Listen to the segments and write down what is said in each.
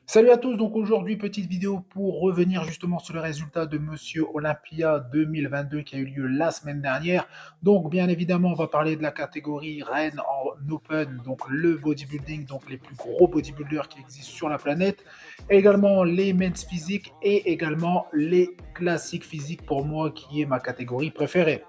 Salut à tous, donc aujourd'hui petite vidéo pour revenir justement sur le résultat de Monsieur Olympia 2022 qui a eu lieu la semaine dernière. Donc bien évidemment on va parler de la catégorie Reine en Open, donc le bodybuilding, donc les plus gros bodybuilders qui existent sur la planète, également les men's physiques et également les classiques physiques pour moi qui est ma catégorie préférée.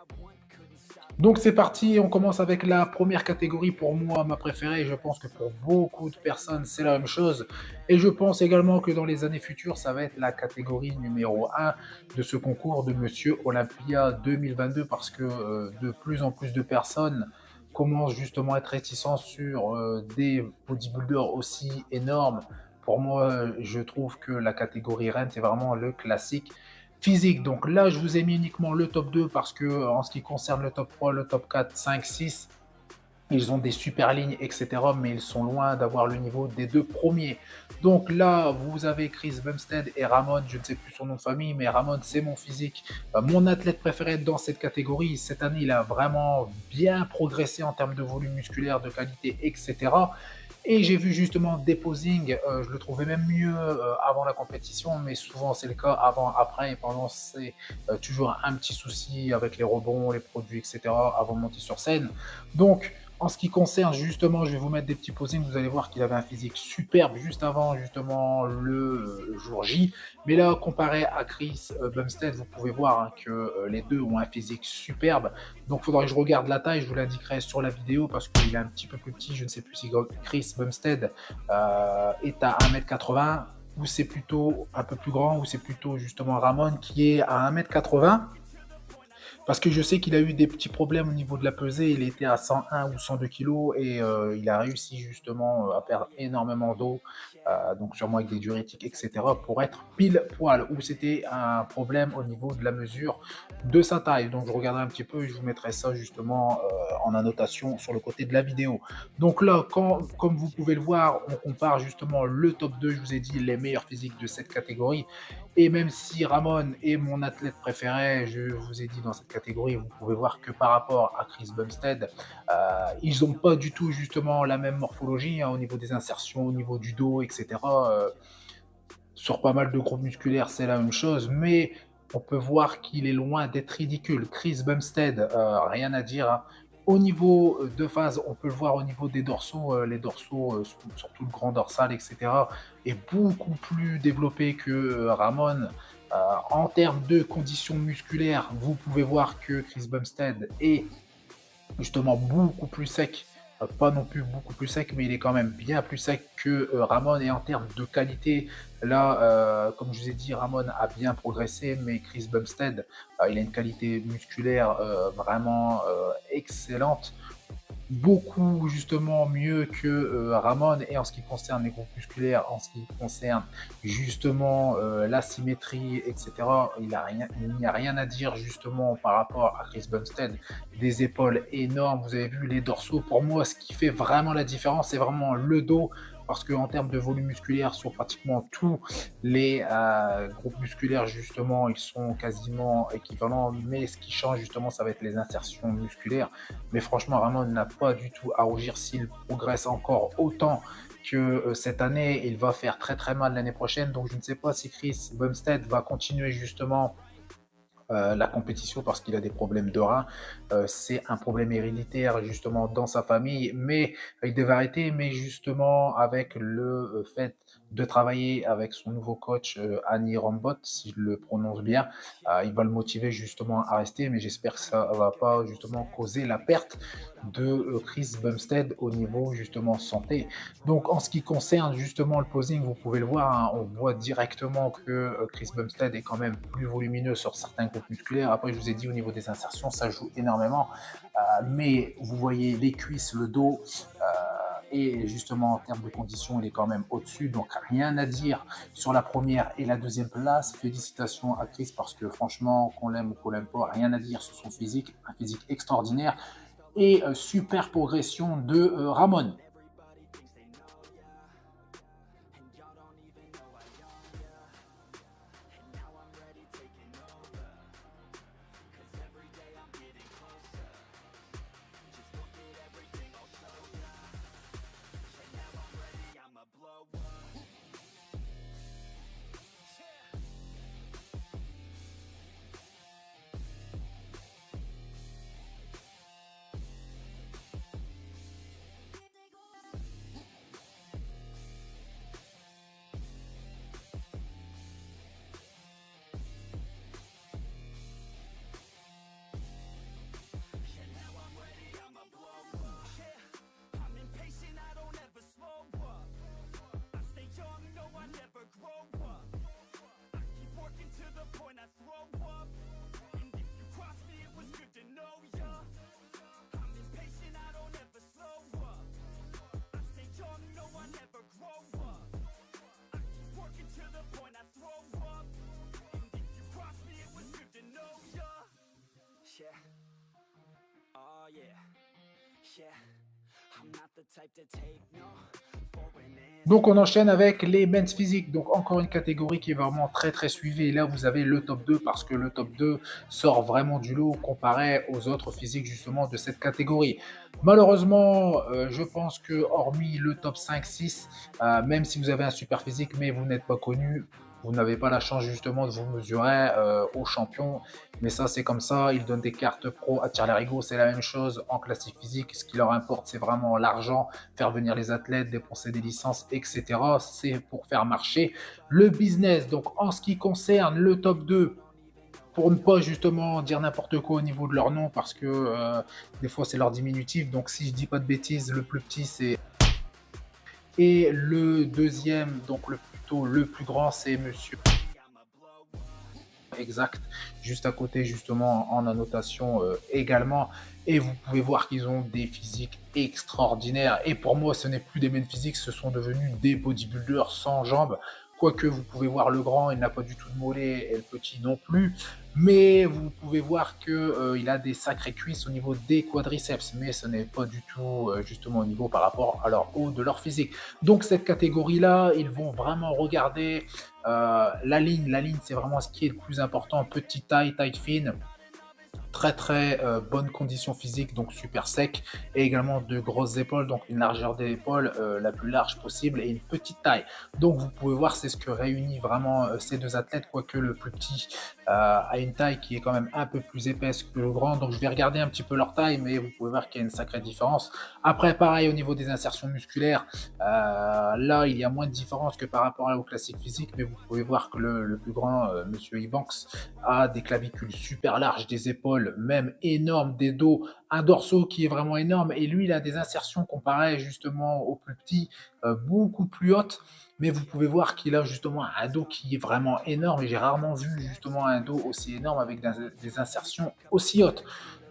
Donc c'est parti, on commence avec la première catégorie pour moi, ma préférée, et je pense que pour beaucoup de personnes c'est la même chose. Et je pense également que dans les années futures, ça va être la catégorie numéro un de ce concours de Monsieur Olympia 2022 parce que de plus en plus de personnes commencent justement à être réticents sur des bodybuilders aussi énormes. Pour moi, je trouve que la catégorie reine, c'est vraiment le classique physique. Donc là, je vous ai mis uniquement le top 2 parce que en ce qui concerne le top 3, le top 4, 5, 6, ils ont des super lignes, etc. Mais ils sont loin d'avoir le niveau des deux premiers. Donc là, vous avez Chris Bumstead et Ramon, je ne sais plus son nom de famille, mais Ramon, c'est mon physique, mon athlète préféré dans cette catégorie. Cette année, il a vraiment bien progressé en termes de volume musculaire, de qualité, etc. Et j'ai vu justement des posings, je le trouvais même mieux avant la compétition, mais souvent c'est le cas avant, après, et pendant c'est toujours un petit souci avec les rebonds, les produits, etc. avant de monter sur scène. Donc en ce qui concerne justement, je vais vous mettre des petits posings, vous allez voir qu'il avait un physique superbe juste avant justement le jour J. Mais là, comparé à Chris Bumstead, vous pouvez voir hein, que les deux ont un physique superbe. Donc, il faudra que je regarde la taille, je vous l'indiquerai sur la vidéo parce qu'il est un petit peu plus petit. Je ne sais plus si Chris Bumstead est à 1m80 ou c'est plutôt un peu plus grand ou c'est plutôt justement Ramon qui est à 1m80. Parce que je sais qu'il a eu des petits problèmes au niveau de la pesée. Il était à 101 ou 102 kilos et il a réussi justement à perdre énormément d'eau, donc sûrement avec des diurétiques, etc., pour être pile poil. Ou c'était un problème au niveau de la mesure de sa taille. Donc je regarderai un petit peu et je vous mettrai ça justement en annotation sur le côté de la vidéo. Donc là, comme vous pouvez le voir, on compare justement le top 2. Je vous ai dit les meilleurs physiques de cette catégorie. Et même si Ramon est mon athlète préféré, je vous ai dit dans cette catégorie, vous pouvez voir que par rapport à Chris Bumstead, ils n'ont pas du tout justement la même morphologie hein, au niveau des insertions, au niveau du dos, etc. Sur pas mal de groupes musculaires, c'est la même chose, mais on peut voir qu'il est loin d'être ridicule. Chris Bumstead, rien à dire, hein. Au niveau de phase, on peut le voir au niveau des dorsaux, les dorsaux, surtout le grand dorsal, etc., est beaucoup plus développé que Ramon. En termes de conditions musculaires, vous pouvez voir que Chris Bumstead est justement beaucoup plus sec. Pas non plus beaucoup plus sec, mais il est quand même bien plus sec que Ramon. Et en termes de qualité, là, comme je vous ai dit, Ramon a bien progressé, mais Chris Bumstead, il a une qualité musculaire vraiment excellente, beaucoup justement mieux que Ramon. Et en ce qui concerne les groupes musculaires, en ce qui concerne justement la symétrie, etc., il n'y a rien à dire justement par rapport à Chris Bumstead. Des épaules énormes, vous avez vu les dorsaux. Pour moi, ce qui fait vraiment la différence, c'est vraiment le dos. Parce qu'en termes de volume musculaire, sur pratiquement tous les groupes musculaires, justement, ils sont quasiment équivalents. Mais ce qui change, justement, ça va être les insertions musculaires. Mais franchement, Ramon n'a pas du tout à rougir s'il progresse encore autant que cette année. Il va faire très très mal l'année prochaine. Donc je ne sais pas si Chris Bumstead va continuer justement la compétition parce qu'il a des problèmes de rein. C'est un problème héréditaire justement dans sa famille, mais il devait arrêter. Mais justement avec le fait de travailler avec son nouveau coach Annie Rambot, si je le prononce bien, il va le motiver justement à rester. Mais j'espère que ça va pas justement causer la perte de Chris Bumstead au niveau justement santé. Donc en ce qui concerne justement le posing, vous pouvez le voir, hein, on voit directement que Chris Bumstead est quand même plus volumineux sur certains groupes musculaires. Après, je vous ai dit au niveau des insertions, ça joue énormément. Mais vous voyez les cuisses, le dos, et justement en termes de conditions, il est quand même au-dessus. Donc rien à dire sur la première et la deuxième place. Félicitations à Chris parce que franchement, qu'on l'aime ou qu'on l'aime pas, rien à dire sur son physique, un physique extraordinaire et super progression de Ramon. Donc on enchaîne avec les men's physique, donc encore une catégorie qui est vraiment très très suivie. Et là vous avez le top 2 parce que le top 2 sort vraiment du lot comparé aux autres physiques justement de cette catégorie. Malheureusement, je pense que hormis le top 5-6, même si vous avez un super physique mais vous n'êtes pas connu, vous n'avez pas la chance justement de vous mesurer aux champions. Mais ça c'est comme ça, ils donnent des cartes pro à Tirlerigo, c'est la même chose en classique physique. Ce qui leur importe c'est vraiment l'argent, faire venir les athlètes, dépenser des licences, etc. C'est pour faire marcher le business. Donc en ce qui concerne le top 2, pour ne pas justement dire n'importe quoi au niveau de leur nom, parce que des fois c'est leur diminutif. Donc si je dis pas de bêtises, le plus petit c'est... Et le deuxième, donc plutôt le plus grand, c'est Monsieur Exact, juste à côté justement en annotation également. Et vous pouvez voir qu'ils ont des physiques extraordinaires. Et pour moi, ce n'est plus des men physiques, ce sont devenus des bodybuilders sans jambes. Quoique vous pouvez voir le grand, il n'a pas du tout de mollet et le petit non plus. Mais vous pouvez voir qu'il a des sacrées cuisses au niveau des quadriceps. Mais ce n'est pas du tout justement au niveau par rapport à leur haut de leur physique. Donc cette catégorie-là, ils vont vraiment regarder la ligne c'est vraiment ce qui est le plus important. Petite taille, taille fine, très très bonne condition physique, donc super sec, et également de grosses épaules, donc une largeur d'épaule la plus large possible et une petite taille. Donc vous pouvez voir, c'est ce que réunit vraiment ces deux athlètes, quoique le plus petit a une taille qui est quand même un peu plus épaisse que le grand. Donc je vais regarder un petit peu leur taille, mais vous pouvez voir qu'il y a une sacrée différence. Après, pareil au niveau des insertions musculaires, là il y a moins de différence que par rapport au classique physique, mais vous pouvez voir que le plus grand, Monsieur Ebanks, a des clavicules super larges, des épaules même énormes, des dos, un dorsaux qui est vraiment énorme. Et lui, il a des insertions comparées justement au plus petit, beaucoup plus hautes. Mais vous pouvez voir qu'il a justement un dos qui est vraiment énorme. Et j'ai rarement vu justement un dos aussi énorme avec des insertions aussi hautes.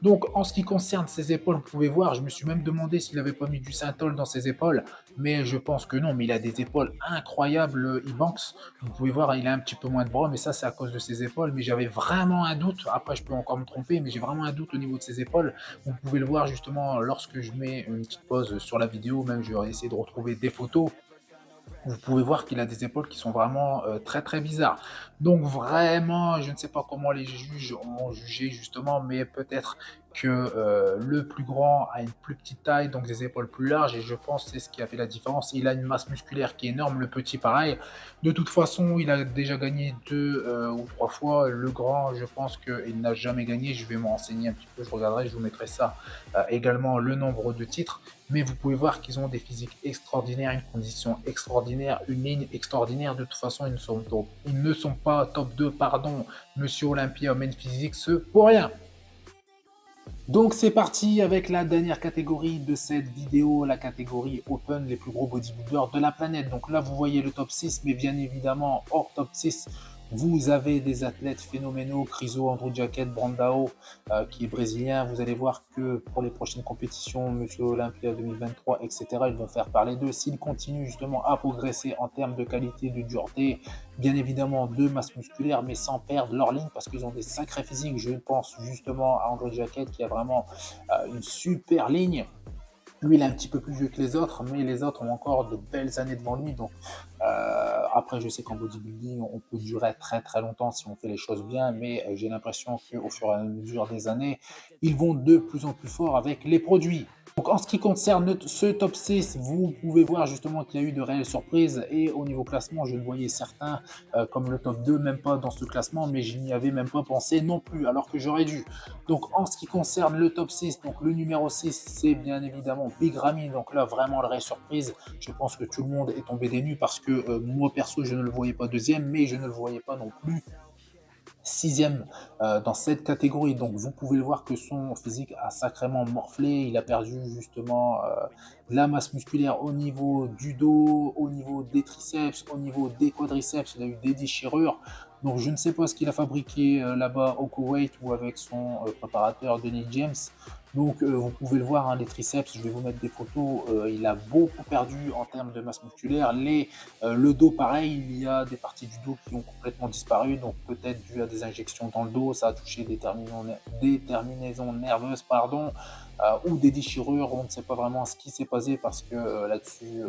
Donc, en ce qui concerne ses épaules, vous pouvez voir, je me suis même demandé s'il n'avait pas mis du synthol dans ses épaules, mais je pense que non. Mais il a des épaules incroyables, Ebanks. Vous pouvez voir, il a un petit peu moins de bras, mais ça, c'est à cause de ses épaules. Mais j'avais vraiment un doute. Après, je peux encore me tromper, mais j'ai vraiment un doute au niveau de ses épaules. Vous pouvez le voir justement lorsque je mets une petite pause sur la vidéo. Même, je vais essayer de retrouver des photos. Vous pouvez voir qu'il a des épaules qui sont vraiment très très bizarres. Donc vraiment, je ne sais pas comment les juges ont jugé justement, mais peut-être que le plus grand a une plus petite taille, donc des épaules plus larges, et je pense que c'est ce qui a fait la différence. Il a une masse musculaire qui est énorme, le petit pareil. De toute façon, il a déjà gagné 2 ou 3 fois. Le grand, je pense qu'il n'a jamais gagné. Je vais me renseigner un petit peu, je regarderai, je vous mettrai ça également, le nombre de titres. Mais vous pouvez voir qu'ils ont des physiques extraordinaires, une condition extraordinaire, une ligne extraordinaire. De toute façon, ils ne sont pas top 2, pardon, Monsieur Olympia Men Physique, ce pour rien. Donc c'est parti avec la dernière catégorie de cette vidéo, la catégorie Open, les plus gros bodybuilders de la planète. Donc là vous voyez le top 6, mais bien évidemment hors top 6, vous avez des athlètes phénoménaux, Krizo, Andrew Jacket, Brandao, qui est brésilien. Vous allez voir que pour les prochaines compétitions, Monsieur Olympia 2023, etc., ils vont faire parler d'eux. S'ils continuent justement à progresser en termes de qualité, de dureté, bien évidemment de masse musculaire, mais sans perdre leur ligne, parce qu'ils ont des sacrés physiques. Je pense justement à Andrew Jacket qui a vraiment une super ligne. Lui, il est un petit peu plus vieux que les autres, mais les autres ont encore de belles années devant lui. Donc, après, je sais qu'en bodybuilding, on peut durer très très longtemps si on fait les choses bien, mais j'ai l'impression qu'au fur et à mesure des années, ils vont de plus en plus fort avec les produits. Donc en ce qui concerne ce top 6, vous pouvez voir justement qu'il y a eu de réelles surprises, et au niveau classement, je ne voyais certains comme le top 2 même pas dans ce classement, mais je n'y avais même pas pensé non plus, alors que j'aurais dû. Donc en ce qui concerne le top 6, donc le numéro 6, c'est bien évidemment Big Ramy. Donc là, vraiment la réelle surprise. Je pense que tout le monde est tombé des nues parce que moi perso, je ne le voyais pas deuxième, mais je ne le voyais pas non plus sixième dans cette catégorie. Donc vous pouvez le voir que son physique a sacrément morflé. Il a perdu justement la masse musculaire au niveau du dos, au niveau des triceps, au niveau des quadriceps. Il a eu des déchirures. Donc je ne sais pas ce qu'il a fabriqué là-bas au Koweït ou avec son préparateur Denis James. Donc, vous pouvez le voir, hein, les triceps, je vais vous mettre des photos, il a beaucoup perdu en termes de masse musculaire. Le dos, pareil, il y a des parties du dos qui ont complètement disparu, donc peut-être dû à des injections dans le dos, ça a touché des terminaisons nerveuses, pardon, ou des déchirures. On ne sait pas vraiment ce qui s'est passé parce que là-dessus,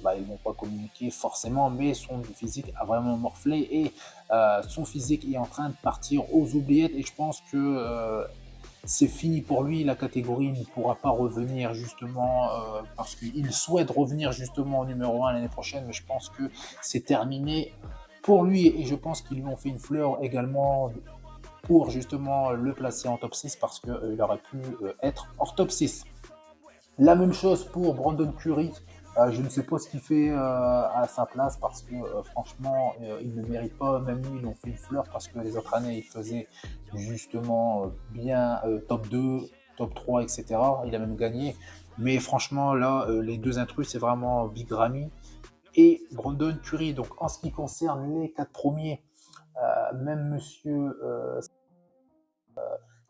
bah, ils n'ont pas communiqué forcément, mais son physique a vraiment morflé et son physique est en train de partir aux oubliettes. Et je pense que c'est fini pour lui, la catégorie ne pourra pas revenir justement parce qu'il souhaite revenir justement au numéro 1 l'année prochaine, mais je pense que c'est terminé pour lui et je pense qu'ils lui ont fait une fleur également pour justement le placer en top 6 parce qu'il aurait pu être hors top 6. La même chose pour Brandon Curry. Je ne sais pas ce qu'il fait à sa place parce que franchement, il ne mérite pas. Même lui, ils ont fait une fleur parce que les autres années, il faisait justement bien top 2, top 3, etc. Il a même gagné. Mais franchement, là, les deux intrus, c'est vraiment Big Ramy et Brandon Curry. Donc, en ce qui concerne les quatre premiers, même monsieur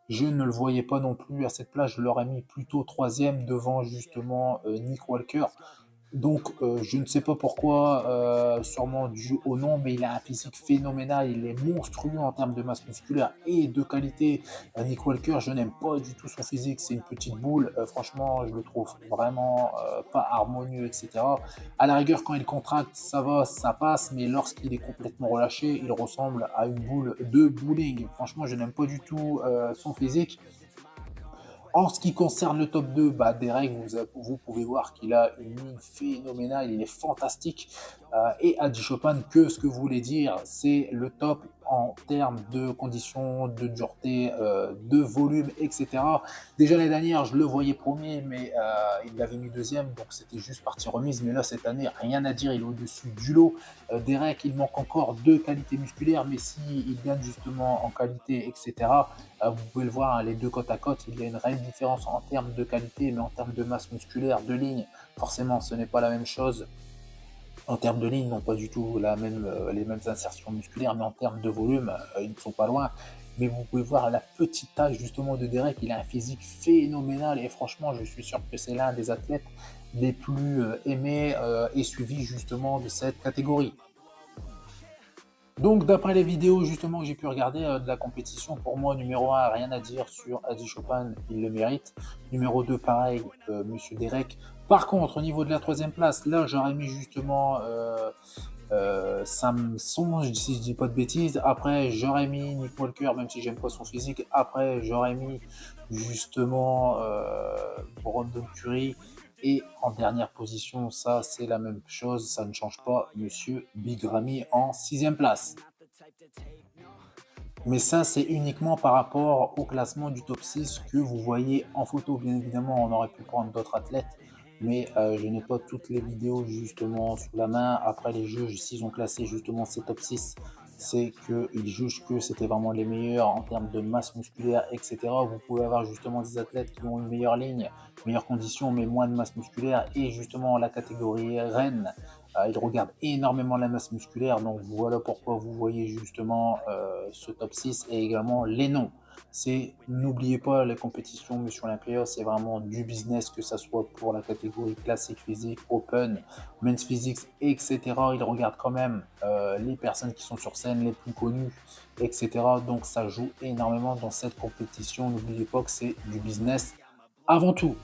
je ne le voyais pas non plus à cette place, je l'aurais mis plutôt troisième devant justement Nick Walker. Donc, je ne sais pas pourquoi, sûrement dû au nom, mais il a un physique phénoménal, il est monstrueux en termes de masse musculaire et de qualité. Nick Walker, je n'aime pas du tout son physique, c'est une petite boule. Franchement, je le trouve vraiment pas harmonieux, etc. À la rigueur, quand il contracte, ça va, ça passe, mais lorsqu'il est complètement relâché, il ressemble à une boule de bowling. Franchement, je n'aime pas du tout son physique. En ce qui concerne le top 2, bah, Derek, vous pouvez voir qu'il a une ligne phénoménale, il est fantastique. Et Adi Chopin, que ce que vous voulez dire, c'est le top en termes de conditions, de dureté, de volume, etc. Déjà l'année dernière, je le voyais premier, mais il l'avait mis deuxième, donc c'était juste partie remise. Mais là, cette année, rien à dire, il est au-dessus du lot. Derek, il manque encore de qualité musculaire, mais s'il gagne justement en qualité, etc., vous pouvez le voir, hein, les deux côte à côte, il y a une réelle différence en termes de qualité, mais en termes de masse musculaire, de ligne, forcément, ce n'est pas la même chose. En termes de ligne, non pas du tout les mêmes insertions musculaires, mais en termes de volume, ils ne sont pas loin. Mais vous pouvez voir la petite taille justement de Derek, il a un physique phénoménal et franchement, je suis sûr que c'est l'un des athlètes les plus aimés et suivis justement de cette catégorie. Donc, d'après les vidéos justement que j'ai pu regarder de la compétition, pour moi, numéro 1, rien à dire sur Adi Chopin, il le mérite. Numéro 2, pareil, Monsieur Derek. Par contre, au niveau de la troisième place, là, j'aurais mis justement Samson, si je dis pas de bêtises. Après, j'aurais mis Nick Walker, même si j'aime pas son physique. Après, j'aurais mis justement Brandon Curry. Et en dernière position, ça c'est la même chose, ça ne change pas, Monsieur Big Ramy en sixième place. Mais ça, c'est uniquement par rapport au classement du top 6 que vous voyez en photo. Bien évidemment, on aurait pu prendre d'autres athlètes, mais je n'ai pas toutes les vidéos justement sous la main. Après, les juges, s'ils ont classé justement ces top 6, c'est qu'ils jugent que c'était vraiment les meilleurs en termes de masse musculaire, etc. Vous pouvez avoir justement des athlètes qui ont une meilleure ligne, meilleures conditions, mais moins de masse musculaire. Et justement, la catégorie reine, ils regardent énormément la masse musculaire, donc voilà pourquoi vous voyez justement ce top 6 et également les noms. N'oubliez pas les compétitions Mission Olympia, c'est vraiment du business, que ce soit pour la catégorie classique physique, open, men's physique, etc. Ils regardent quand même les personnes qui sont sur scène, les plus connues, etc. Donc ça joue énormément dans cette compétition. N'oubliez pas que c'est du business avant tout.